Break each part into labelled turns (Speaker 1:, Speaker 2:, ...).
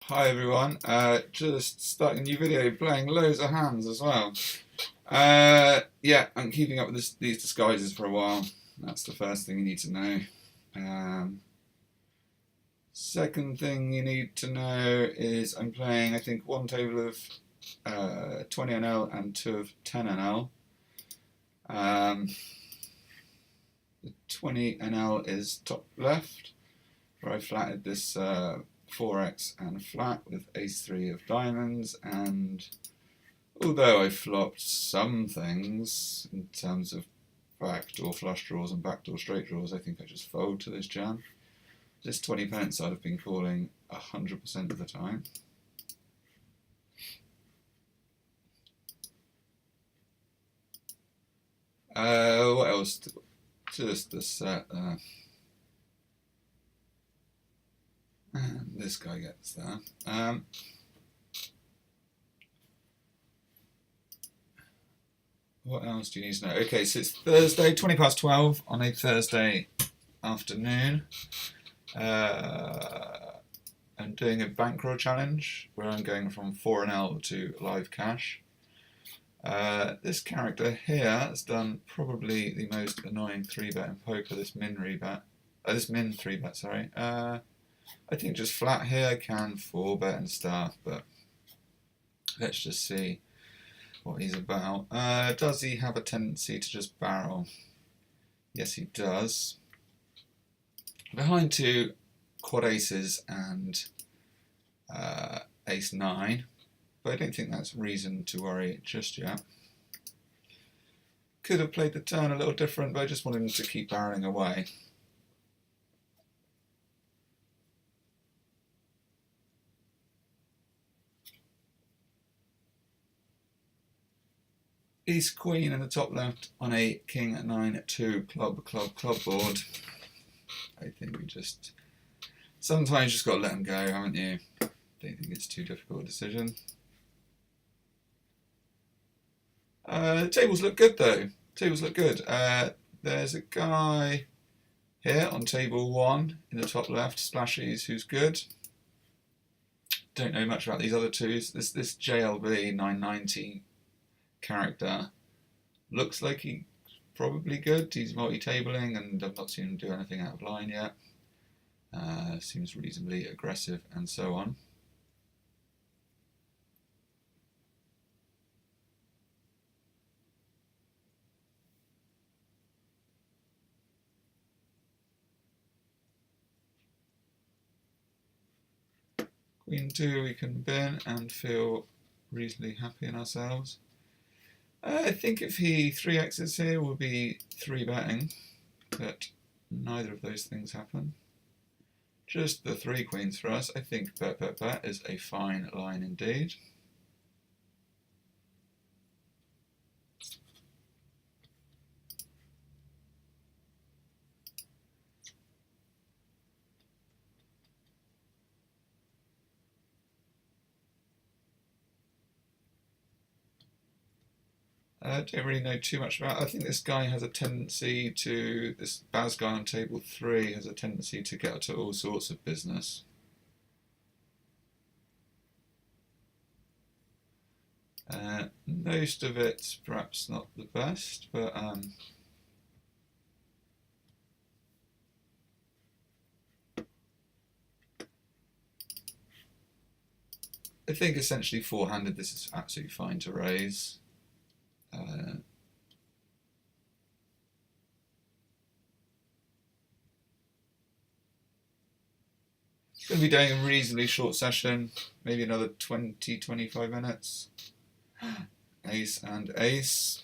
Speaker 1: Hi everyone, just starting a new video playing loads of hands as well. Yeah, I'm keeping up with these disguises for a while. That's the first thing you need to know. Second thing you need to know is I'm playing, I think, one table of 20 NL and two of 10 NL. The 20 NL is top left, where I flatted this 4x and flat with ace-3 of diamonds, and although I flopped some things in terms of backdoor flush draws and backdoor straight draws, I think I just fold to this jam. This 20 pence I'd have been calling 100% of the time. What else? Just the set there. And this guy gets there. What else do you need to know? Okay, so it's Thursday, 20 past 12 on a Thursday afternoon. I'm doing a bankroll challenge where I'm going from 4NL to live cash. This character here has done probably the most annoying 3-bet in poker, this min 3-bet, sorry. I think just flat here I can 4-bet and stuff, but let's just see what he's about. Does he have a tendency to just barrel? Yes, he does. Behind two quad aces and ace 9, but I don't think that's reason to worry just yet. Could have played the turn a little different, but I just wanted him to keep barreling away. Ace Queen in the top left on a King 9-2 club board. I think we just sometimes just got to let them go, haven't you? Don't think it's too difficult a decision. The tables look good though. Tables look good. There's a guy here on table 1 in the top left, Splashies, who's good. Don't know much about these other twos. This JLB 990 character looks like he's probably good. He's multi-tabling, and I've not seen him do anything out of line yet. Seems reasonably aggressive and so on. Queen 2 we can bin and feel reasonably happy in ourselves. I think if he 3x's here we'll be 3-betting, but neither of those things happen. Just the 3 queens for us. I think bet is a fine line indeed. I don't really know too much about it. I think this guy has a tendency to, this Baz guy on table 3 has a tendency to get to all sorts of business. Most of it's perhaps not the best, but I think essentially four-handed this is absolutely fine to raise. Going to be doing a reasonably short session, maybe another 20-25 minutes. Ace and ace.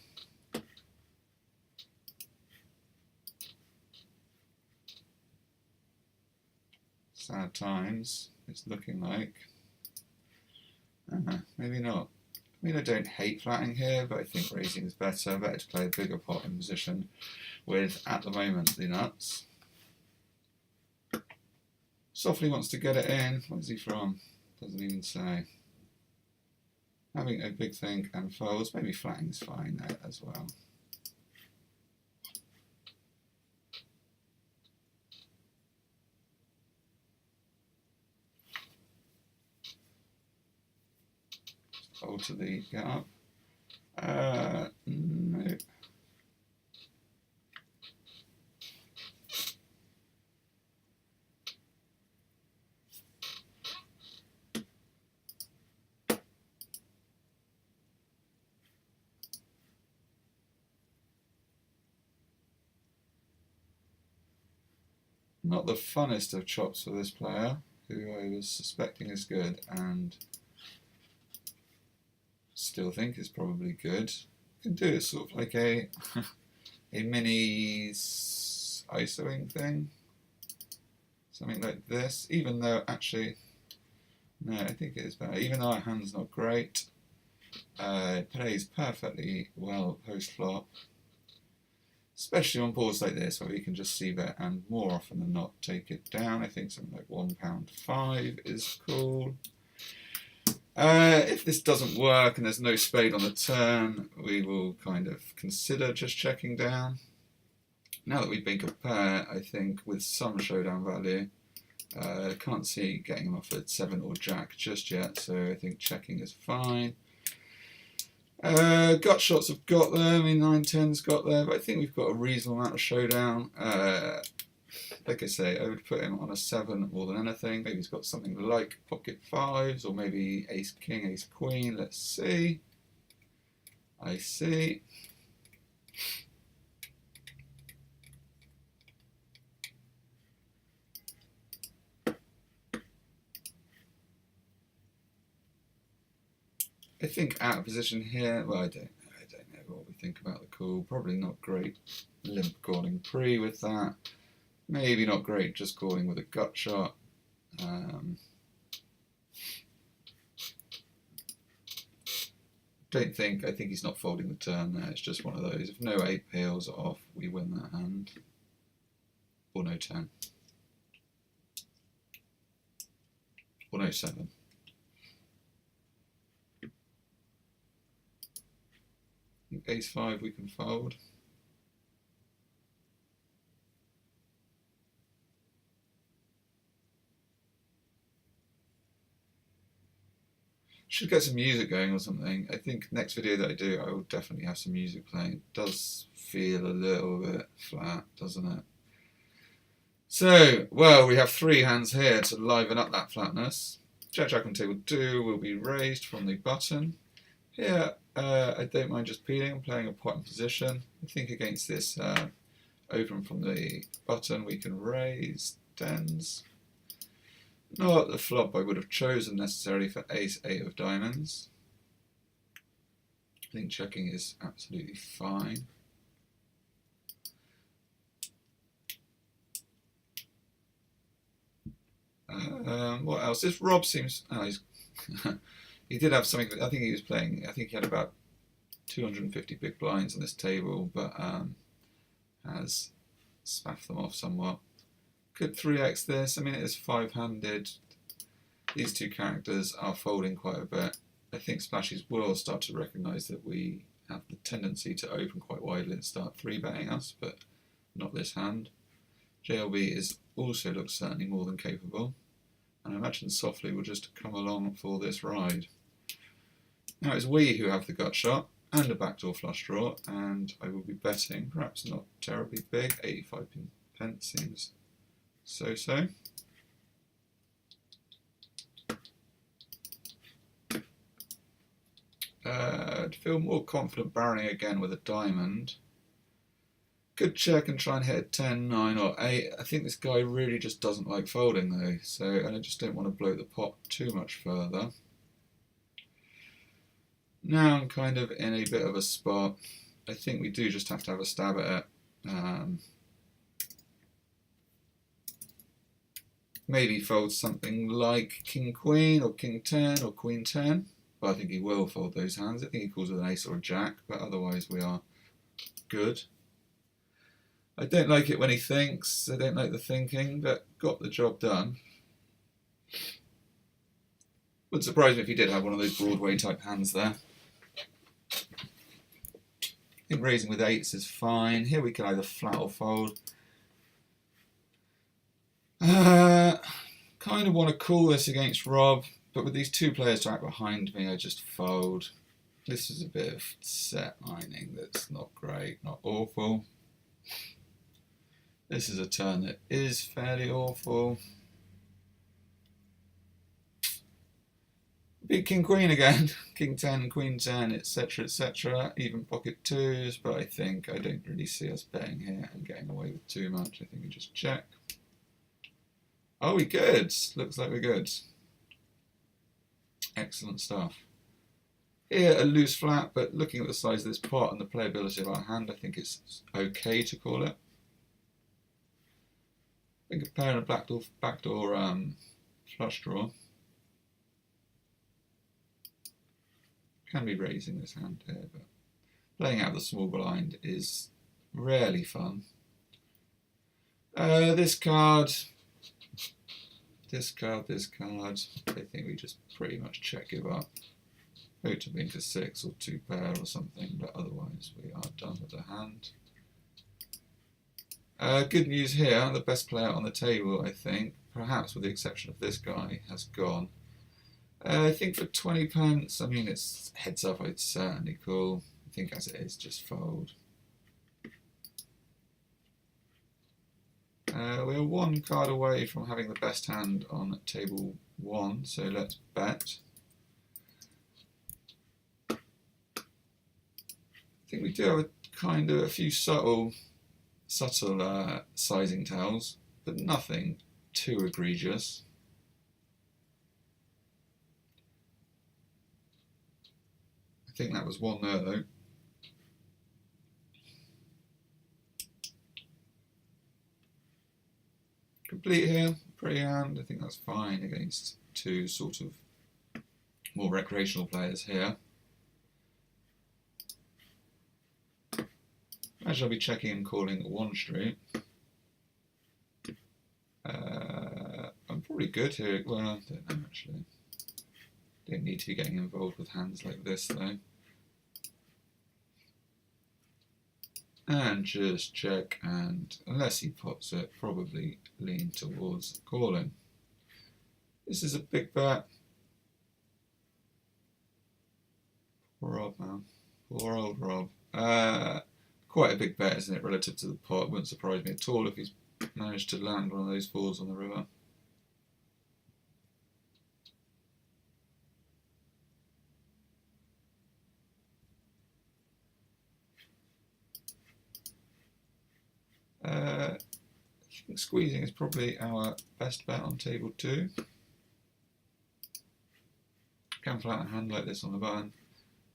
Speaker 1: Sad times, it's looking like. Maybe not. I mean, I don't hate flatting here, but I think raising is better. Better to play a bigger pot in position with, at the moment, the nuts. Softly wants to get it in. Where's he from? Doesn't even say. Having a big think and folds. Maybe flatting is fine there as well. alter the get up. No. Not the funnest of chops for this player, who I was suspecting is good and still think is probably good. Can do it sort of like a a mini ISOing thing, something like this. Even though actually, no, I think it is better. Even though our hand's not great, it plays perfectly well post flop. Especially on boards like this where we can just see bet and more often than not take it down. I think something like £1.5 is cool. If this doesn't work and there's no spade on the turn, we will kind of consider just checking down. Now that we've been compared, I think with some showdown value, I can't see getting him off at 7 or jack just yet, so I think checking is fine. Gut shots have got there, I mean 9-10's got there, but I think we've got a reasonable amount of showdown. Like I say, I would put him on a 7 more than anything. Maybe he's got something like pocket 5s, or maybe ace king, ace queen, let's see. I see. I think out of position here, well I don't know what we think about the call. Probably not great limp calling pre with that. Maybe not great just calling with a gut shot. I think he's not folding the turn there. It's just one of those. If no 8 peels off, we win that hand. Or no 10. Or no 7. Ace 5 we can fold. Should get some music going or something. I think next video that I do, I will definitely have some music playing. It does feel a little bit flat, doesn't it? So, well, we have 3 hands here to liven up that flatness. Jack on table 2 will be raised from the button. Here, I don't mind just peeling and playing a pot in position. I think against this open from the button we can raise 10s. Not the flop I would have chosen necessarily for ace 8 of diamonds. I think checking is absolutely fine. What else? This Rob seems... Oh, he's he did have something... I think he was playing... I think he had about 250 big blinds on this table, but has spaffed them off somewhat. Could 3x this. I mean, it is 5-handed. These 2 characters are folding quite a bit. I think splashies will start to recognise that we have the tendency to open quite widely and start 3-betting us, but not this hand. JLB is also looks certainly more than capable, and I imagine Softly will just come along for this ride. Now it's we who have the gut shot and a backdoor flush draw, and I will be betting, perhaps not terribly big, 85 pence seems so-so. I'd feel more confident barreling again with a diamond. Could check and try and hit a 10, 9 or 8. I think this guy really just doesn't like folding though, so and I just don't want to blow the pot too much further. Now I'm kind of in a bit of a spot. I think we do just have to have a stab at it. Maybe fold something like King Queen or King 10 or Queen 10. But I think he will fold those hands. I think he calls with an ace or a jack, but otherwise we are good. I don't like it when he thinks. I don't like the thinking, but got the job done. Wouldn't surprise me if he did have one of those Broadway type hands there. I think raising with 8s is fine. Here we can either flat or fold. Kind of want to call this against Rob, But with these two players to act behind me, I just fold. This is a bit of set ironing that's not great, not awful. This is a turn that is fairly awful. Big King Queen again, King 10, Queen 10, etc, etc, even pocket twos, but I think I don't really see us betting here and getting away with too much. I think we just check. Oh, we're good. Looks like we're good. Excellent stuff. Here, a loose flat, but looking at the size of this pot and the playability of our hand, I think it's okay to call it. I think a pair and a backdoor flush draw. Can be raising this hand here, but playing out the small blind is rarely fun. This card. I think we just pretty much check, give up. Hope to blink to 6 or 2 pair or something, but otherwise we are done with the hand. Good news here, the best player on the table, I think, perhaps with the exception of this guy, has gone. I think for 20 pence, I mean, it's heads up, I'd certainly call. I think as it is, just fold. We're one card away from having the best hand on table 1, so let's bet. I think we do have a few subtle sizing tells, but nothing too egregious. I think that was one there though. Complete here, pretty hand. I think that's fine against two sort of more recreational players here. I shall be checking and calling one street. I'm probably good here. Well, I don't know actually. Don't need to be getting involved with hands like this though. And just check, and unless he pops it, probably lean towards calling. This is a big bet. Poor Rob, man. Poor old Rob. Quite a big bet, isn't it, relative to the pot? Wouldn't surprise me at all if he's managed to land one of those fours on the river. I think squeezing is probably our best bet on table 2. Can flat a hand like this on the button.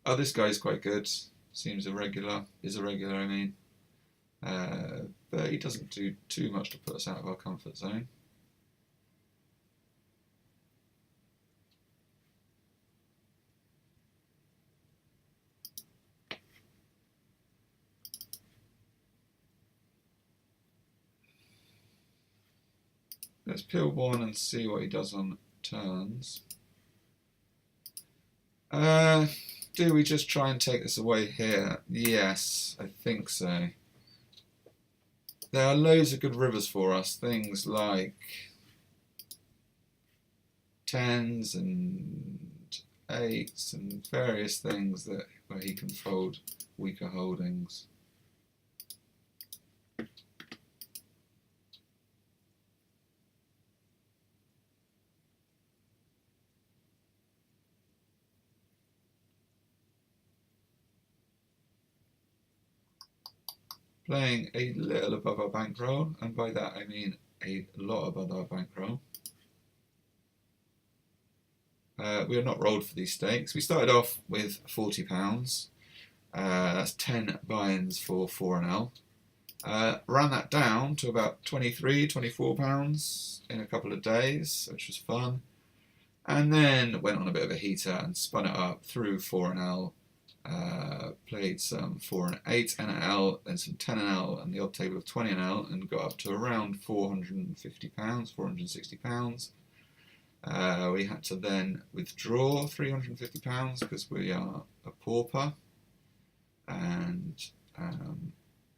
Speaker 1: Oh, this guy's quite good. Seems irregular. Is irregular, I mean. But he doesn't do too much to put us out of our comfort zone. Let's peel one and see what he does on turns. Do we just try and take this away here? Yes, I think so. There are loads of good rivers for us, things like 10s and 8s and various things where he can fold weaker holdings. Playing a little above our bankroll, and by that I mean a lot above our bankroll. We are not rolled for these stakes. We started off with £40. That's 10 buy-ins for 4NL. Ran that down to about £23, £24 in a couple of days, which was fun. And then went on a bit of a heater and spun it up through 4NL. Played some 4 and 8 NL, then some 10 NL and the odd table of 20 NL, and got up to around £450, £460. We had to then withdraw £350 because we are a pauper, and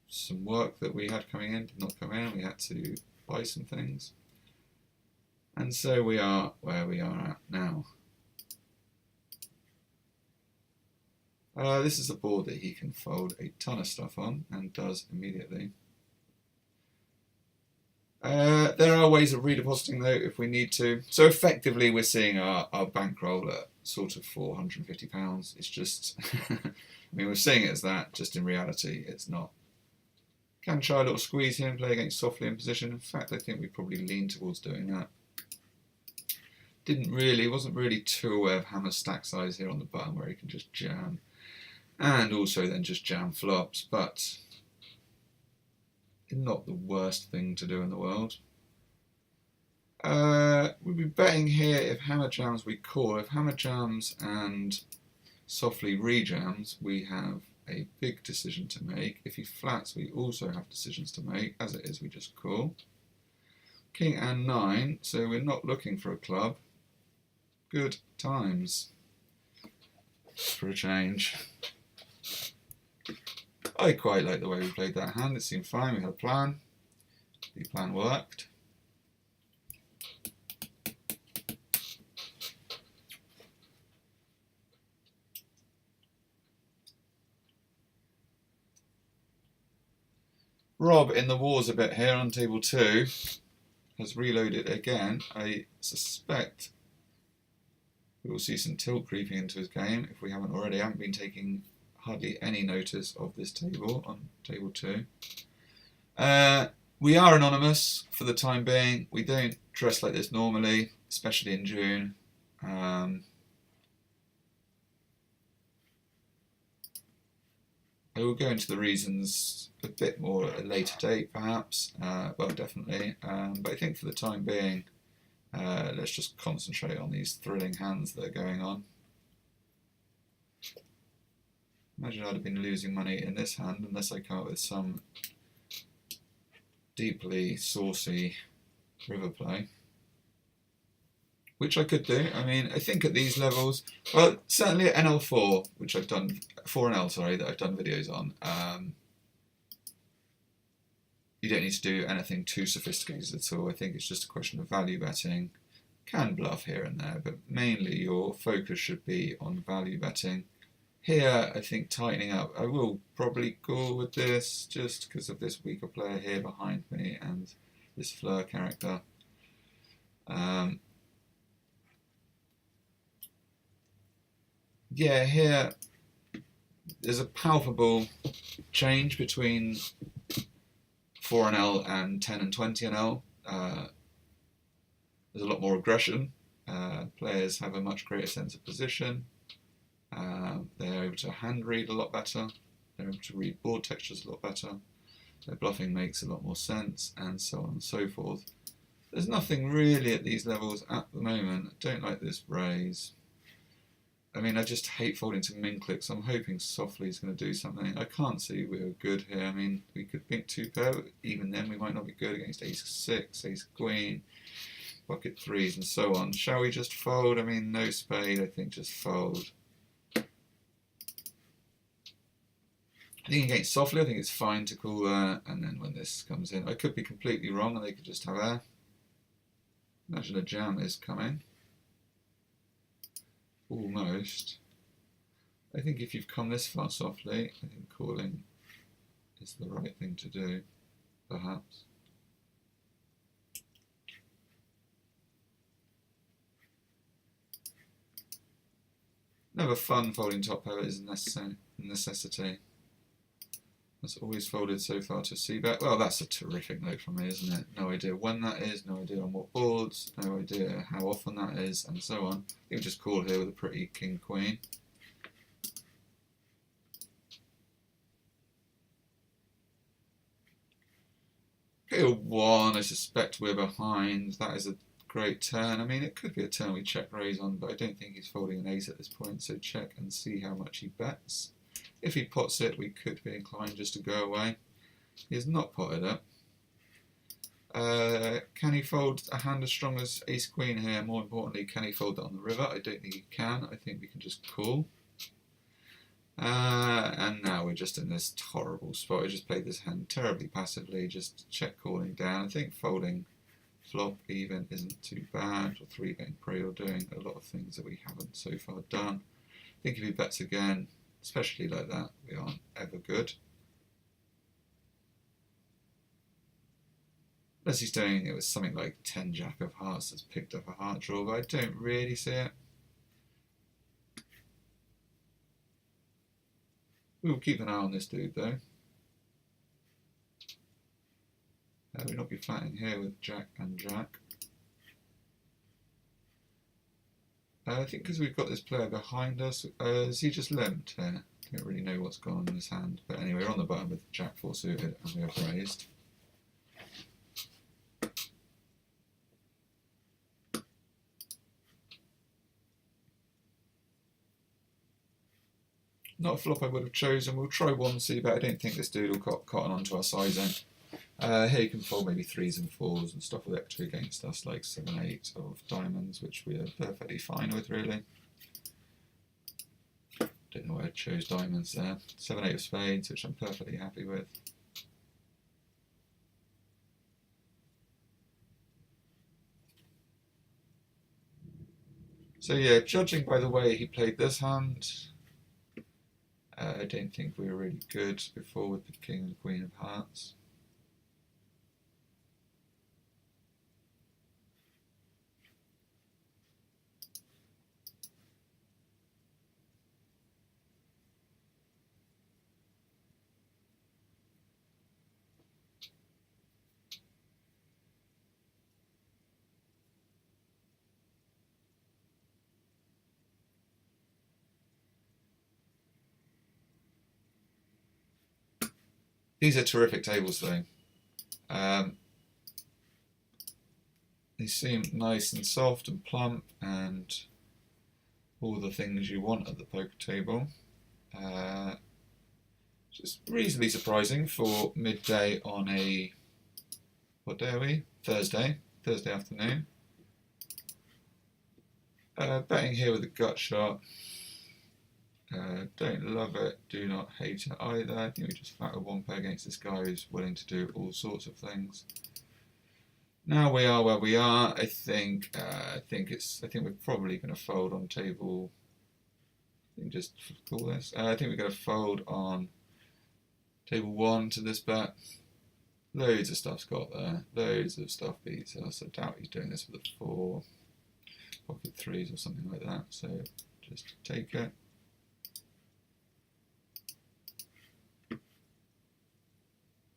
Speaker 1: some work that we had coming in did not come in. We had to buy some things, and so we are where we are at now. This is a board that he can fold a ton of stuff on, and does immediately. There are ways of redepositing though if we need to. So effectively we're seeing our bankroll at sort of £450. It's just, I mean, we're seeing it as that, just in reality it's not. Can try a little squeeze here and play against softly in position. In fact, I think we probably lean towards doing that. Wasn't really too aware of hammer stack size here on the button where he can just jam. And also then just jam flops, but not the worst thing to do in the world. We'd be betting here if hammer jams we call. If hammer jams and softly rejams, we have a big decision to make. If he flats, we also have decisions to make. As it is, we just call. King and 9, so we're not looking for a club. Good times for a change. I quite like the way we played that hand. It seemed fine. We had a plan. The plan worked. Rob in the wars a bit here on table 2 has reloaded again. I suspect we will see some tilt creeping into his game if we haven't already. I haven't been taking hardly any notice of this table on table 2. We are anonymous for the time being. We don't dress like this normally, especially in June. I will go into the reasons a bit more at a later date, perhaps. Well, definitely. But I think for the time being, let's just concentrate on these thrilling hands that are going on. Imagine I'd have been losing money in this hand unless I come up with some deeply saucy river play. Which I could do. I mean, I think at these levels, well, certainly at NL4, which I've done, 4NL, sorry, that I've done videos on, you don't need to do anything too sophisticated at all. I think it's just a question of value betting. Can bluff here and there, but mainly your focus should be on value betting. Here, I think tightening up. I will probably go with this just because of this weaker player here behind me and this Fleur character. Yeah, here there's a palpable change between 4NL and 10 and 20NL. There's a lot more aggression. Players have a much greater sense of position. They're able to hand read a lot better. They're able to read board textures a lot better. Their bluffing makes a lot more sense, and so on and so forth. There's nothing really at these levels at the moment. I don't like this raise. I mean, I just hate folding to min clicks. I'm hoping softly is going to do something. I can't see we're good here. I mean, we could think 2 pair, but even then we might not be good against ace 6, ace queen, pocket 3s, and so on. Shall we just fold? I mean, no spade. I think just fold. I think against softly, I think it's fine to call that, and then when this comes in, I could be completely wrong, and they could just have air. Imagine a jam is coming. Almost. I think if you've come this far softly, I think calling is the right thing to do, perhaps. Never fun folding top pair is a necessity. That's always folded so far to c-bet. Well, that's a terrific note from me, isn't it? No idea when that is, no idea on what boards, no idea how often that is, and so on. I think we just call here with a pretty king-queen. Okay, 1, I suspect we're behind. That is a great turn. I mean, it could be a turn we check raise on, but I don't think he's folding an ace at this point, so check and see how much he bets. If he pots it, we could be inclined just to go away. He has not potted it. Can he fold a hand as strong as ace-queen here? More importantly, can he fold that on the river? I don't think he can. I think we can just call. And now we're just in this horrible spot. I just played this hand terribly passively, just check calling down. I think folding flop even isn't too bad, or 3-betting pre, or doing a lot of things that we haven't so far done. I think if he bets again, especially like that, we aren't ever good. Unless he's doing it with something like 10 Jack of Hearts that's picked up a heart draw, but I don't really see it. We'll keep an eye on this dude though. We'll not be flatting here with Jack and Jack. I think because we've got this player behind us, is he just limped here? I don't really know what's gone on in his hand. But anyway, we're on the button with Jack 4 suited and we have raised. Not a flop I would have chosen. We'll try 1C, but I don't think this dude will cotton onto our sizing. Here you can fold maybe 3s and 4s and stuff with equity against us, like 7, 8 of diamonds, which we are perfectly fine with, really. Don't know why I chose diamonds there. 7, 8 of spades, which I'm perfectly happy with. So yeah, judging by the way he played this hand, I don't think we were really good before with the King and Queen of Hearts. These are terrific tables though. They seem nice and soft and plump and all the things you want at the poker table. Just reasonably surprising for midday on a, what day are we? Thursday afternoon. Betting here with a gut shot. Don't love it, do not hate it either. I think we just flat with one pair against this guy who's willing to do all sorts of things. Now we are where we are. I think we're probably going to fold on table. I think just call this. I think we're going to fold on table 1 to this bet. Loads of stuff's got there. Loads of stuff beats us. I doubt he's doing this with a 4 pocket 3s or something like that. So just take it.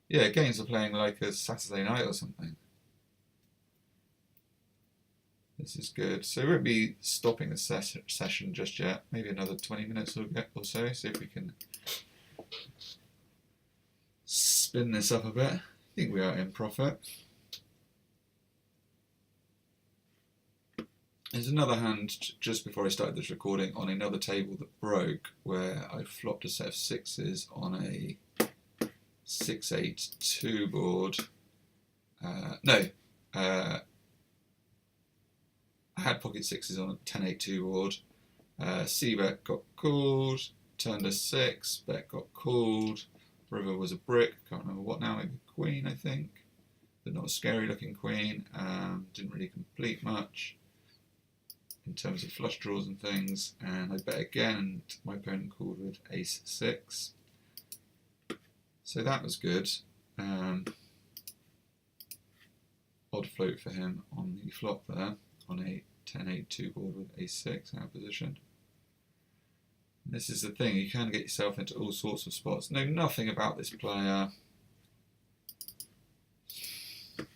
Speaker 1: Yeah, games are playing like a Saturday night or something. This is good. So we won't be stopping the session just yet. Maybe another 20 minutes or so. See if we can spin this up a bit. I think we are in profit. There's another hand just before I started this recording on another table that broke, where I flopped a set of 6s on a 6-8-2 board. I had pocket 6s on a 10-8-2 board. C-bet got called, turned a 6, bet got called, river was a brick, can't remember what now, maybe queen I think, but not a scary looking queen. Didn't really complete much in terms of flush draws and things, and I bet again and my opponent called with ace 6. So that was good. Odd float for him on the flop there, on a 10-8-2 board with ace 6 out of position. And this is the thing, you can get yourself into all sorts of spots. Know nothing about this player.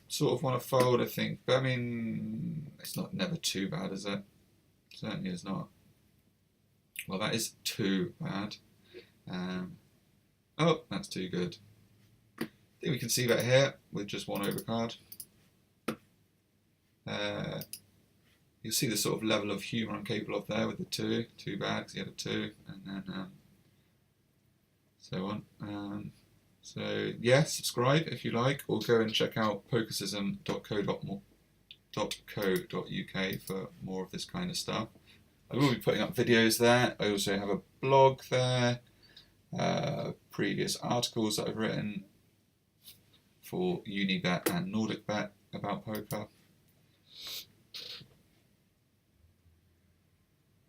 Speaker 1: Sort of want to fold, I think, but I mean, it's not never too bad, is it? Certainly is not. Well, that is too bad. Oh, that's too good. I think we can see that here with just one overcard. You'll see the sort of level of humour I'm capable of there with the 2. Too bad because he had a 2, and then so on. So yeah, subscribe if you like, or go and check out pokersism.co.uk for more of this kind of stuff. I will be putting up videos there. I also have a blog there, previous articles that I've written for Unibet and NordicBet about poker.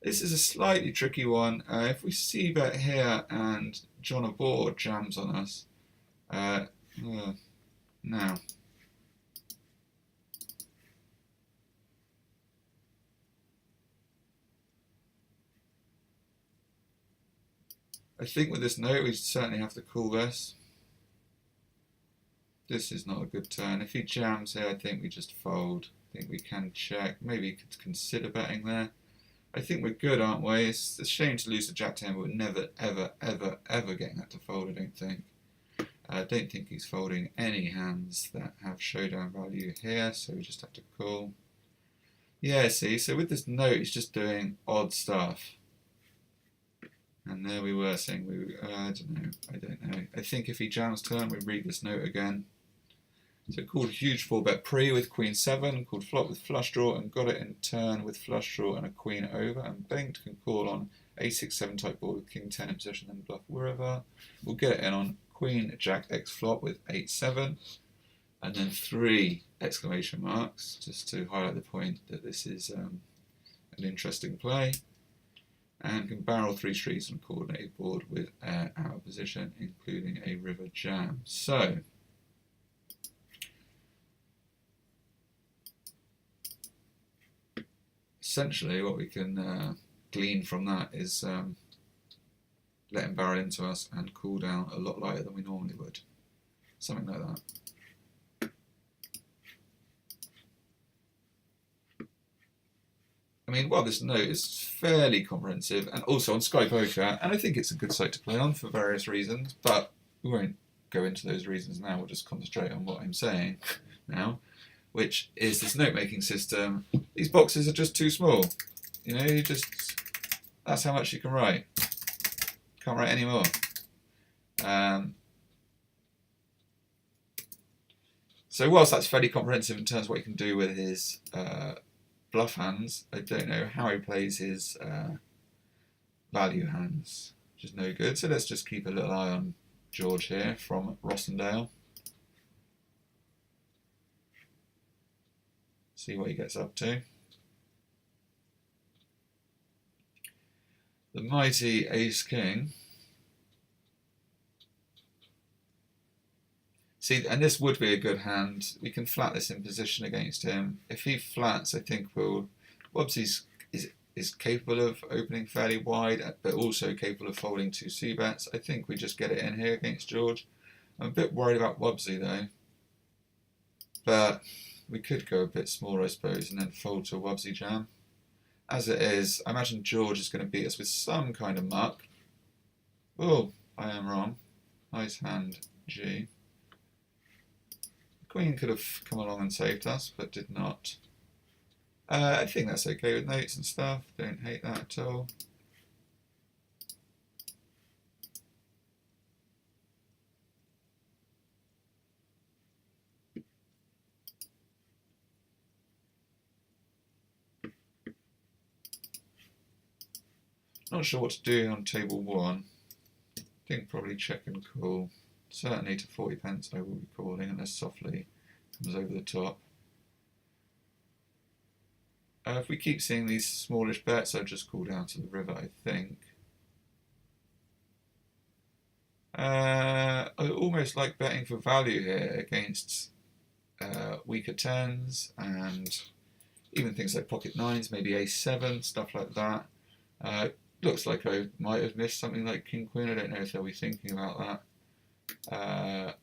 Speaker 1: This is a slightly tricky one. If we see bet here and John aboard jams on us, now. I think with this note we certainly have to call this. This is not a good turn. If he jams here, I think we just fold. I think we can check. Maybe could consider betting there. I think we're good, aren't we? It's a shame to lose the jack 10, but we're never, ever, ever, ever getting that to fold, I don't think. I don't think he's folding any hands that have showdown value here, so we just have to call. Yeah, see, so with this note, he's just doing odd stuff. And there we were saying, I don't know. I think if he jams turn, we read this note again. So called huge 4-bet pre with queen 7, called flop with flush draw, and got it in turn with flush draw and a queen over, and banked can call on a6-7 type board with king 10 in position, then bluff river. We'll get it in on queen jack x flop with 8-7, and then 3 exclamation marks, just to highlight the point that this is an interesting play. And can barrel 3 streets on a coordinated board with out of position, including a river jam. So essentially what we can glean from that is let him barrel into us and cool down a lot lighter than we normally would. Something like that. I mean, while this note is fairly comprehensive, and also on Sky Poker, and I think it's a good site to play on for various reasons, but we won't go into those reasons now, we'll just concentrate on what I'm saying now, which is this note-making system. These boxes are just too small. You know, that's how much you can write. Can't write any more. So whilst that's fairly comprehensive in terms of what you can do with his bluff hands, I don't know how he plays his value hands, which is no good. So let's just keep a little eye on George here from Rossendale. See what he gets up to. The mighty ace-king. See, and this would be a good hand. We can flat this in position against him. If he flats, I think Wobbsy is capable of opening fairly wide, but also capable of folding 2 c-bets. I think we just get it in here against George. I'm a bit worried about Wobbsy though. But we could go a bit smaller, I suppose, and then fold to a Wobbsy jam. As it is, I imagine George is going to beat us with some kind of muck. Oh, I am wrong. Nice hand, G. Queen could have come along and saved us, but did not. I think that's okay with notes and stuff. Don't hate that at all. Not sure what to do on table 1. I think probably check and call. Certainly to 40 pence I will be calling unless softly comes over the top. If we keep seeing these smallish bets, I'll just call down to the river, I think. I almost like betting for value here against weaker 10s and even things like pocket 9s, maybe ace-7, stuff like that. Looks like I might have missed something like king-queen. I don't know if they'll be thinking about that.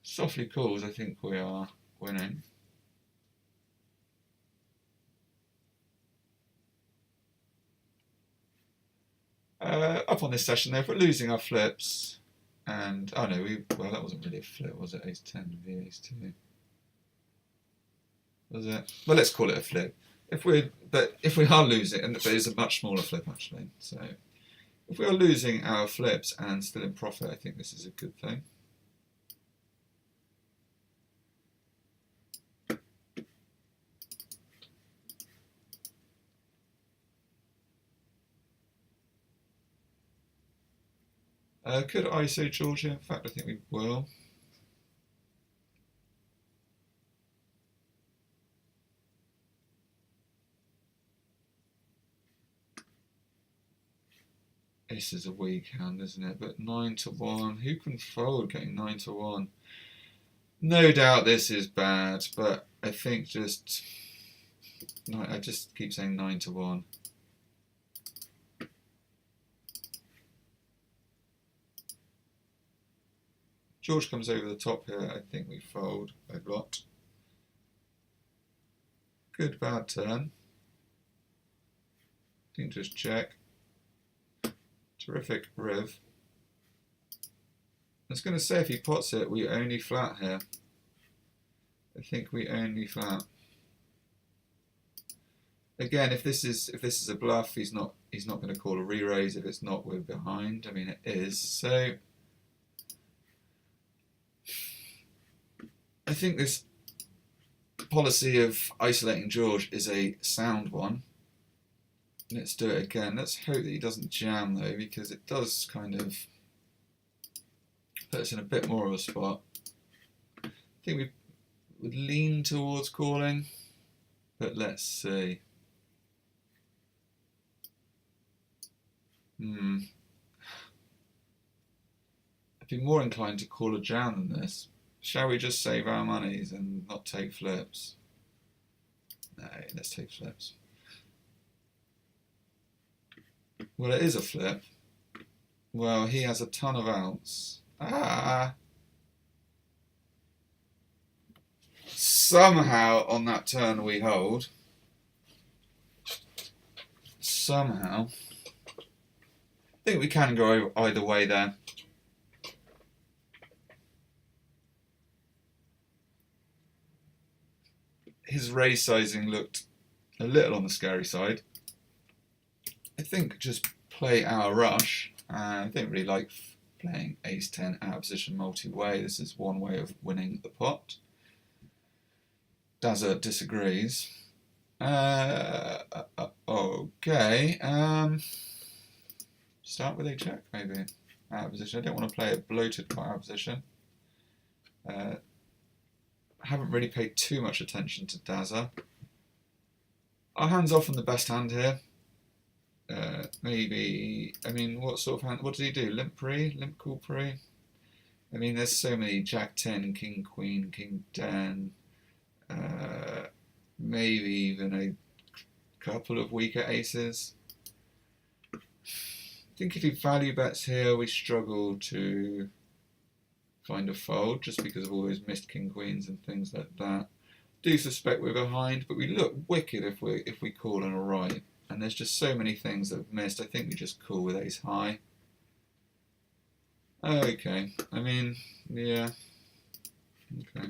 Speaker 1: Softly calls, I think we are winning. Up on this session though, if we're losing our flips, and oh no, well that wasn't really a flip, was it? Ace-10 v ace-2. Was it? Well, let's call it a flip. If we are losing, and it is a much smaller flip actually, so if we are losing our flips and still in profit, I think this is a good thing. Could ISO Georgia? In fact, I think we will. This is a weak hand, isn't it? But 9 to 1. Who can fold getting 9 to 1? No doubt this is bad, but I think just... I just keep saying 9 to 1. George comes over the top here. I think we fold a lot. Good bad turn. I think just check. Terrific riv. I was going to say if he pots it, we only flat here. I think we only flat. Again, if this is a bluff, he's not going to call a re-raise. If it's not, we're behind. I mean, it is. So I think this policy of isolating George is a sound one. Let's do it again. Let's hope that he doesn't jam though, because it does kind of put us in a bit more of a spot. I think we would lean towards calling, but let's see. I'd be more inclined to call a jam than this. Shall we just save our monies and not take flips? No, let's take flips. Well, it is a flip. Well, he has a ton of outs. Somehow on that turn we hold. Somehow. I think we can go either way there. His raise sizing looked a little on the scary side. I think just play our rush. I don't really like playing ace-10 out of position multi-way. This is one way of winning the pot. Dazza disagrees. Okay. Start with a check, maybe. Out of position. I don't want to play a bloated pot out of position. I haven't really paid too much attention to Dazza. Our hand's often the best hand here. Maybe, I mean, what sort of hand, what did he do? Limp pre? Limp call pre? I mean, there's so many Jack 10, King Queen, King 10, maybe even a couple of weaker aces. I think if he value bets here, we struggle to find a fold just because of all those missed King Queens and things like that. Do suspect we're behind, but we look wicked if we call on a right. And there's just so many things that we've missed. I think we just call with ace high. Okay, I mean, yeah. Okay.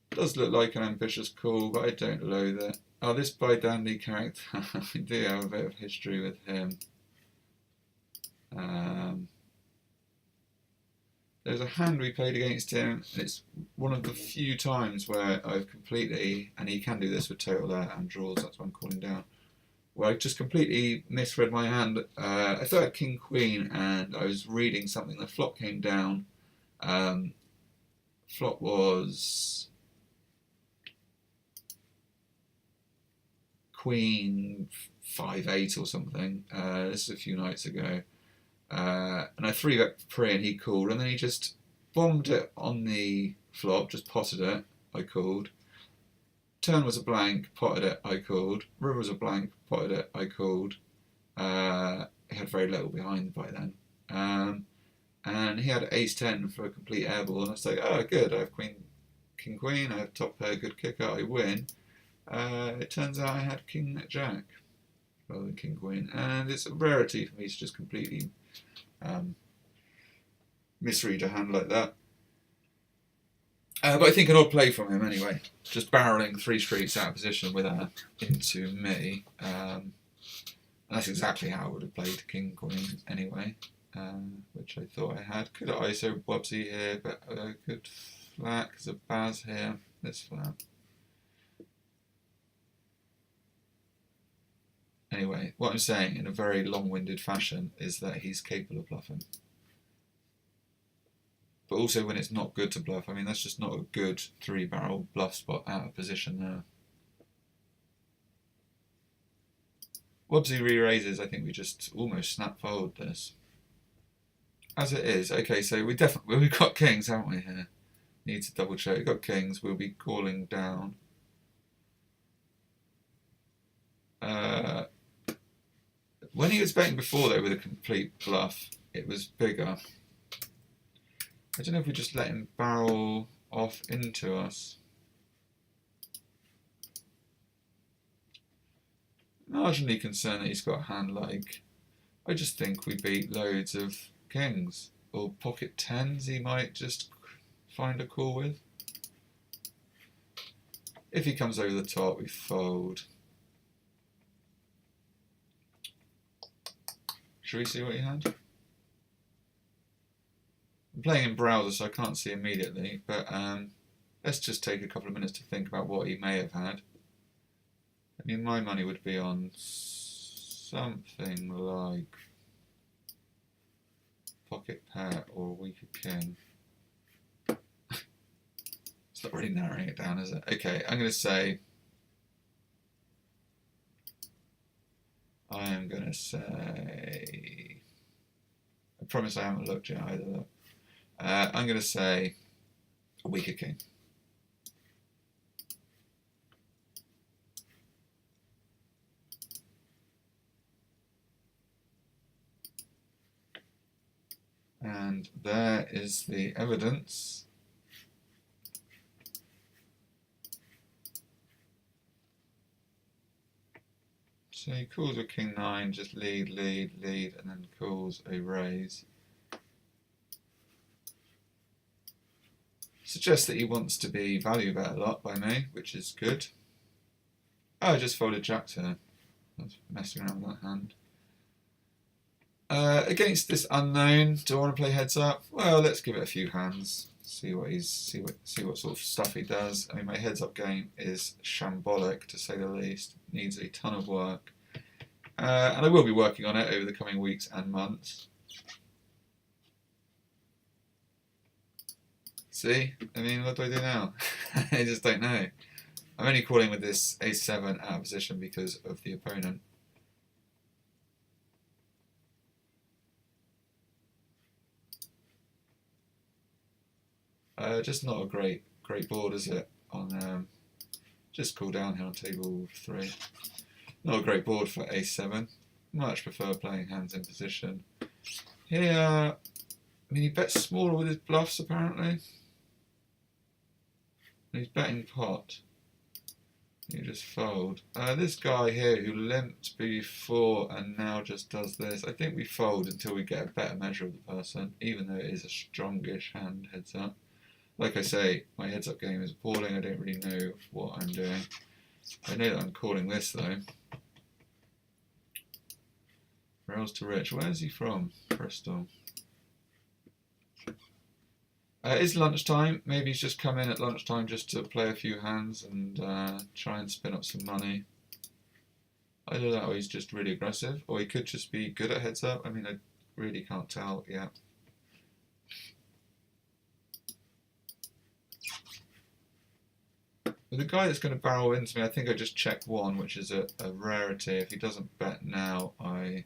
Speaker 1: Does look like an ambitious call, but I don't loathe it. Oh, this by Dandy character, I do have a bit of history with him. There's a hand we played against him, and it's one of the few times where I've completely, and he can do this with total and draws, that's why I'm calling down, where I just completely misread my hand. I thought I had King Queen, and I was reading something, the flop came down. Flop was Queen 5-8 or something. This is a few nights ago. And I 3-bet pre and he called, and then he just bombed it on the flop, just potted it, I called. Turn was a blank, potted it, I called. River was a blank, potted it, I called. He had very little behind by then. And he had ace-10 for a complete airball, and I was like, oh good, I have King Queen, I have top pair, good kicker, I win. It turns out I had King Jack rather than King Queen, and it's a rarity for me to just completely misread a hand like that. But I think an odd play from him anyway, just barreling 3 streets out of position with her into me. And that's exactly how I would have played King Queen anyway, which I thought I had. Could have ISO Bobsy here, but good flat because of Baz here. This flat. Anyway, what I'm saying in a very long-winded fashion is that he's capable of bluffing. But also when it's not good to bluff, I mean, that's just not a good 3-barrel bluff spot out of position there. Once he re-raises, I think we just almost snap fold this. As it is, okay, so we've got kings, haven't we, here? Need to double check. We've got kings, we'll be calling down. When he was betting before, though, with a complete bluff, it was bigger. I don't know if we just let him barrel off into us. Marginally concerned that he's got a hand like. I just think we beat loads of kings. Or pocket tens he might just find a call with. If he comes over the top, we fold. Should we see what he had? I'm playing in browser, so I can't see immediately, but let's just take a couple of minutes to think about what he may have had. I mean, my money would be on something like pocket pair or weaker king. It's not really narrowing it down, is it? Okay, I'm going to say... I promise I haven't looked yet either. I'm going to say a weaker king. And there is the evidence. So he calls with king 9, just lead, lead, lead, and then calls a raise. Suggests that he wants to be value bet a lot by me, which is good. Oh, I just folded jack turn. I was messing around with that hand. Against this unknown, do I want to play heads up? Well, let's give it a few hands. See what sort of stuff he does. I mean, my heads up game is shambolic to say the least. Needs a ton of work, and I will be working on it over the coming weeks and months. See, I mean, what do I do now? I just don't know. I'm only calling with this a7 out of position because of the opponent. Just not a great board, is it? On just call down here on table 3. Not a great board for a7. Much prefer playing hands in position. Here, I mean, he bets smaller with his bluffs apparently. He's betting pot. You just fold. This guy here who limped before and now just does this. I think we fold until we get a better measure of the person, even though it is a strongish hand heads up. Like I say, my heads up game is appalling. I don't really know what I'm doing. I know that I'm calling this though. Rails to Rich. Where's he from? Bristol. It's lunchtime. Maybe he's just come in at lunchtime just to play a few hands and try and spin up some money. Either that or he's just really aggressive, or he could just be good at heads up. I mean, I really can't tell yet. With the guy that's going to barrel into me, I think I just check 1, which is a rarity. If he doesn't bet now, I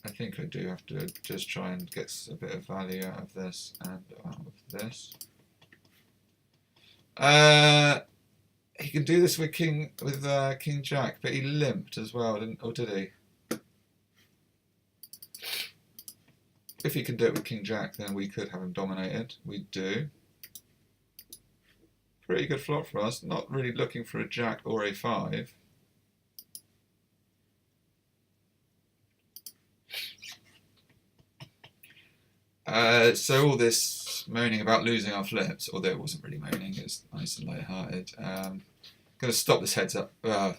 Speaker 1: think I do have to just try and get a bit of value out of this and out of this. He can do this with King Jack, but he limped as well, or did he? If he can do it with King Jack, then we could have him dominated. We do. Pretty good flop for us. Not really looking for a Jack or a 5. So all this moaning about losing our flips, although it wasn't really moaning, it was nice and light-hearted. Going to stop this heads up.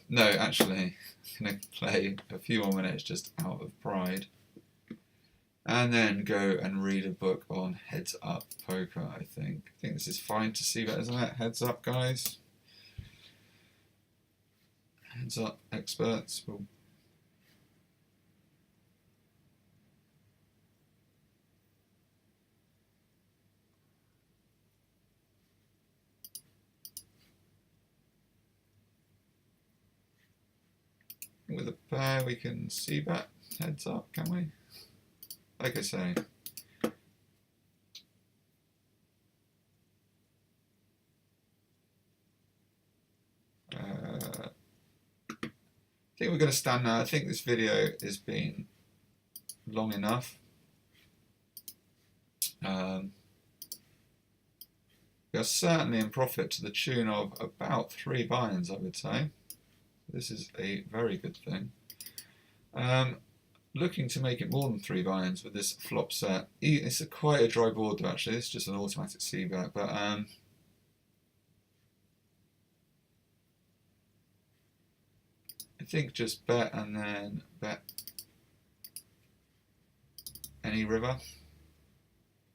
Speaker 1: No, actually, going to play a few more minutes just out of pride. And then go and read a book on heads up poker, I think. I think this is fine to see that, isn't it? Heads up, guys. Heads up, experts. think with a pair we can see bet heads up, can we? Like I say. I think we're going to stand now. I think this video has been long enough. We are certainly in profit to the tune of about 3 buy-ins, I would say. This is a very good thing. Looking to make it more than 3 buy-ins with this flop set. It's quite a dry board though, actually. It's just an automatic c-bet, but I think just bet and then bet any river.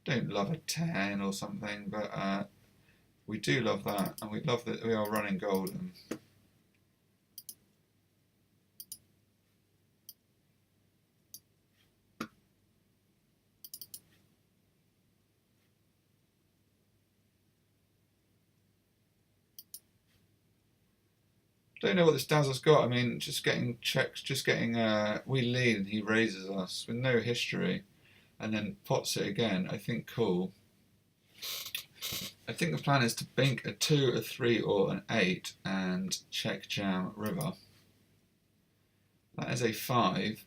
Speaker 1: Don't love a 10 or something, but we do love that, and we love that we are running golden. Don't know what this Dazzle's got. I mean, just getting checks, we lead and he raises us with no history and then pots it again. I think cool. I think the plan is to bink a 2, a 3 or an 8 and check jam river. That is a 5.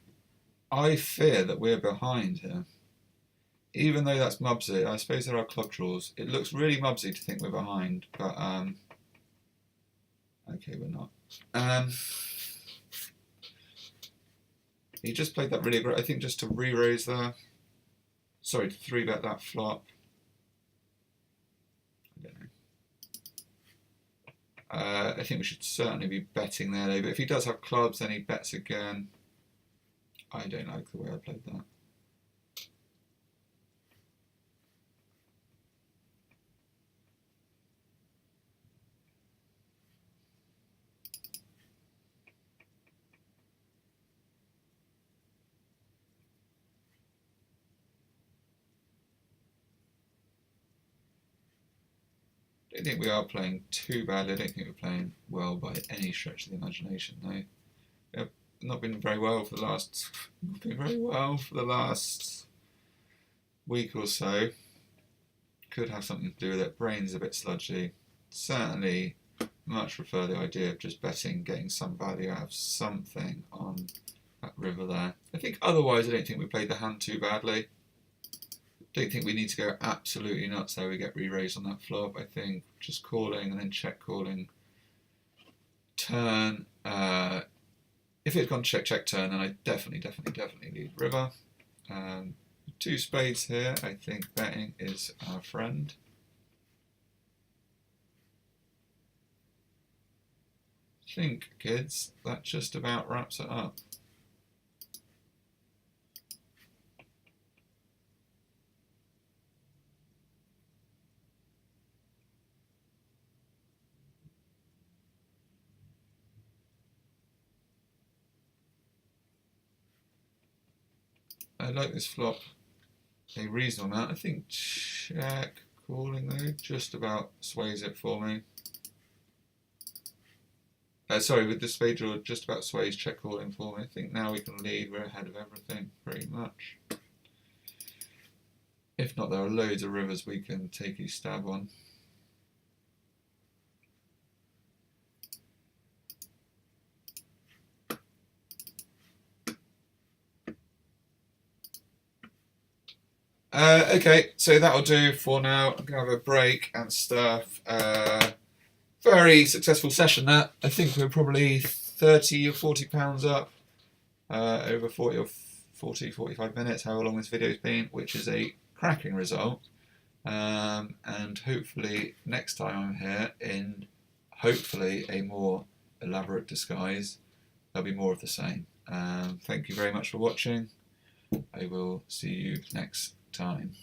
Speaker 1: I fear that we're behind here. Even though that's mubsy, I suppose there are club draws. It looks really mubsy to think we're behind, but okay, we're not. He just played that really great, I think, just to re-raise there. Sorry, to 3-bet that flop. I don't know. I think we should certainly be betting there, though. But if he does have clubs, then he bets again. I don't like the way I played that. I don't think we are playing too badly. I don't think we're playing well by any stretch of the imagination, though. We have not been very well for the last week or so. Could have something to do with it. Brain's a bit sludgy. Certainly much prefer the idea of just betting, getting some value out of something on that river there. I think otherwise I don't think we played the hand too badly. Don't think we need to go absolutely nuts there. We get re-raised on that flop. I think just calling and then check calling turn. If it had gone check check turn, then I definitely lead river. 2 spades here. I think betting is our friend. I think, kids, that just about wraps it up. I like this flop a reasonable amount. I think check calling though just about sways it for me. Sorry, with the spade draw, just about sways check calling for me. I think now we can lead. We're ahead of everything pretty much. If not, there are loads of rivers we can take a stab on. Okay, so that'll do for now. I'm going to have a break and stuff. Very successful session that. I think we're probably 30 or 40 pounds up over 40 or 45 minutes, however long this video's been, which is a cracking result. And hopefully next time I'm here in hopefully a more elaborate disguise, there'll be more of the same. Thank you very much for watching. I will see you next time.